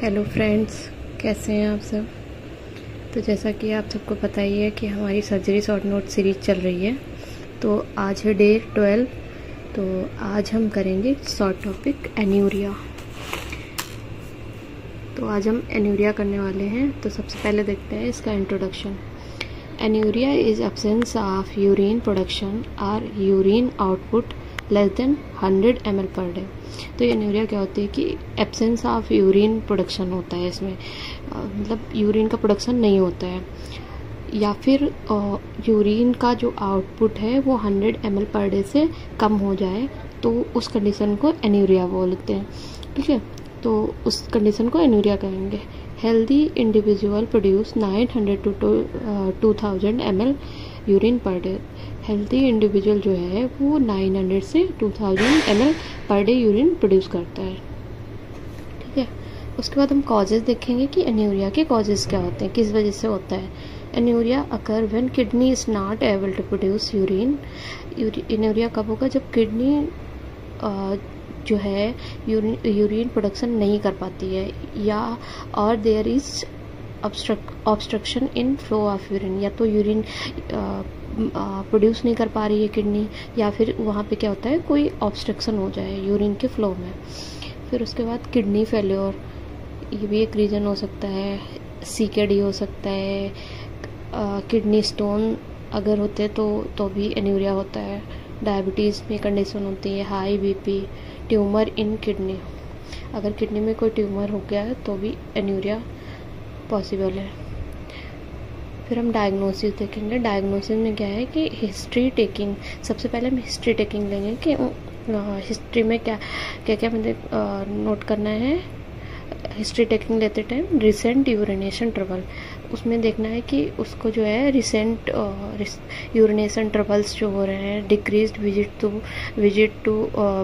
Hello friends, कैसे हैं आप सब। तो जैसा कि आप सबको पता ही है कि हमारी सर्जरी शॉर्ट नोट सीरीज़ चल रही है। तो आज है डे 12। तो आज हम करेंगे शॉर्ट टॉपिक एन्यूरिया। तो आज हम एन्यूरिया करने वाले हैं। तो सबसे पहले देखते हैं इसका introduction. Anuria is absence of urine production और urine output less than 100 ml per day. तो एन्यूरिया क्या होती है कि एब्सेंस ऑफ यूरिन प्रोडक्शन होता है इसमें, मतलब यूरिन का प्रोडक्शन नहीं होता है, या फिर यूरिन का जो आउटपुट है वो 100 ml पर डे से कम हो जाए, तो उस कंडीशन को एन्यूरिया बोलते हैं। ठीक है, तो उस कंडीशन को एन्यूरिया कहेंगे। Healthy individual produce 900 to 2000 ml urine per day. Healthy individual जो है वो 900 से 2000 ml per day urine produce करता है। ठीक है, उसके बाद हम कॉजेज़ देखेंगे कि एन्यूरिया के कॉजेज़ क्या होते हैं, किस वजह से होता है। Anuria occur when kidney is not able to produce urine. Anuria कब होगा, जब किडनी जो है यूरिन प्रोडक्शन नहीं कर पाती है, या और there is obstruction in flow of urine, या तो यूरिन प्रोड्यूस नहीं कर पा रही है किडनी, या फिर वहाँ पे क्या होता है कोई ऑब्स्ट्रक्शन हो जाए यूरिन के फ्लो में। फिर उसके बाद किडनी फेल्योर, ये भी एक रीज़न हो सकता है। सीकेडी हो सकता है। किडनी स्टोन अगर होते तो भी एन्यूरिया होता है। डायबिटीज़ में कंडीशन होती है। हाई बीपी, ट्यूमर इन किडनी, अगर किडनी में कोई ट्यूमर हो गया है तो भी एन्यूरिया पॉसिबल है। फिर हम डायग्नोसिस देखेंगे। डायग्नोसिस में क्या है कि हिस्ट्री टेकिंग, सबसे पहले हम हिस्ट्री टेकिंग लेंगे कि हिस्ट्री में क्या क्या मतलब नोट करना है। हिस्ट्री टेकिंग लेते टाइम रिसेंट यूरिनेशन ट्रबल, उसमें देखना है कि उसको जो है रिसेंट यूरिनेशन ट्रबल्स जो हो रहे हैं, डिक्रीज्ड विजिट टू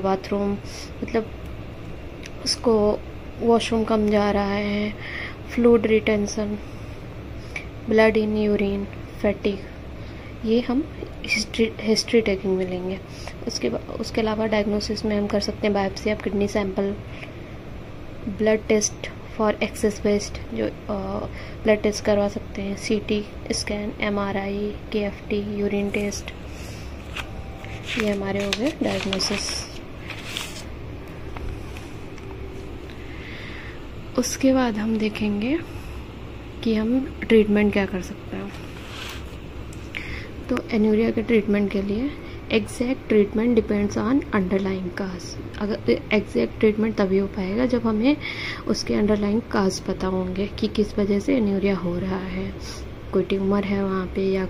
बाथरूम, मतलब उसको वॉशरूम कम जा रहा है, fluid retention, blood in urine, fatigue, ये हम हिस्ट्री टेकिंग में लेंगे। उसके अलावा डायग्नोसिस में हम कर सकते हैं biopsy of kidney sample, blood test for excess waste, जो ब्लड टेस्ट करवा सकते हैं, CT scan, MRI, KFT, urine test, ये हमारे हो गए डायग्नोसिस। उसके बाद हम देखेंगे कि हम ट्रीटमेंट क्या कर सकते हैं। तो एन्यूरिया के ट्रीटमेंट के लिए exact treatment depends on underlying cause. अगर एग्जैक्ट ट्रीटमेंट तभी हो पाएगा जब हमें उसके अंडरलाइंग काज पता होंगे कि किस वजह से एन्यूरिया हो रहा है। कोई ट्यूमर है वहाँ पे, या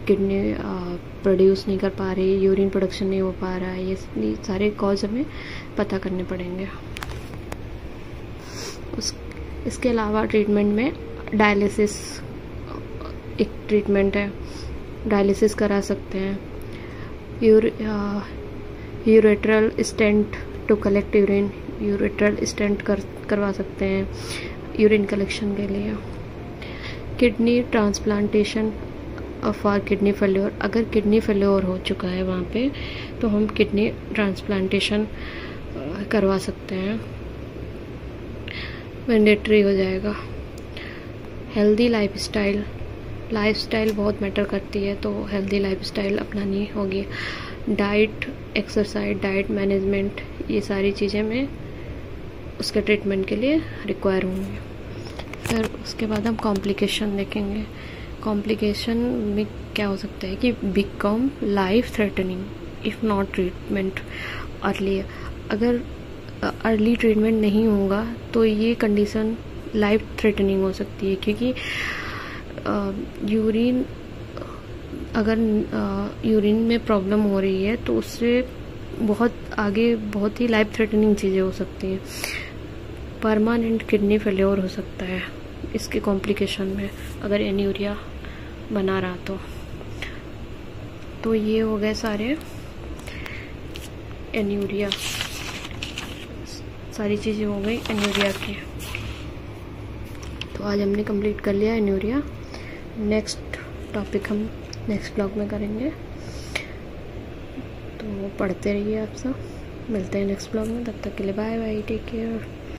किडनी प्रोड्यूस नहीं कर पा रही, यूरिन प्रोडक्शन नहीं हो पा रहा है, ये सारे कॉज हमें पता करने पड़ेंगे। इसके अलावा ट्रीटमेंट में डायलिसिस एक ट्रीटमेंट है, डायलिसिस करा सकते हैं। Ureteral stent to collect urine, ureteral stent करवा सकते हैं यूरिन कलेक्शन के लिए। Kidney transplantation for kidney failure, अगर किडनी फेल्योर हो चुका है वहाँ पे तो हम किडनी ट्रांसप्लांटेशन करवा सकते हैं, मैंडेटरी हो जाएगा। हेल्दी लाइफस्टाइल बहुत मैटर करती है, तो हेल्दी लाइफस्टाइल अपनानी होगी। डाइट, एक्सरसाइज, डाइट मैनेजमेंट, ये सारी चीज़ें में उसके ट्रीटमेंट के लिए रिक्वायर होंगी। फिर उसके बाद हम कॉम्प्लिकेशन देखेंगे। कॉम्प्लिकेशन में क्या हो सकता है कि become life threatening if not treatment early. अगर अर्ली ट्रीटमेंट नहीं होगा तो ये कंडीशन लाइफ थ्रेटनिंग हो सकती है, क्योंकि यूरिन में प्रॉब्लम हो रही है तो उससे बहुत आगे बहुत ही लाइफ थ्रेटनिंग चीज़ें हो सकती हैं। परमानेंट किडनी फेल्योर हो सकता है इसके कॉम्प्लिकेशन में, अगर एन्यूरिया बना रहा तो ये हो गए सारे एन्यूरिया, सारी चीज़ें हो गई एन्यूरिया की। तो आज हमने कंप्लीट कर लिया एन्यूरिया। नेक्स्ट टॉपिक हम नेक्स्ट ब्लॉग में करेंगे, तो पढ़ते रहिए आप सब। मिलते हैं नेक्स्ट ब्लॉग में, तब तक के लिए बाय बाय, टेक केयर।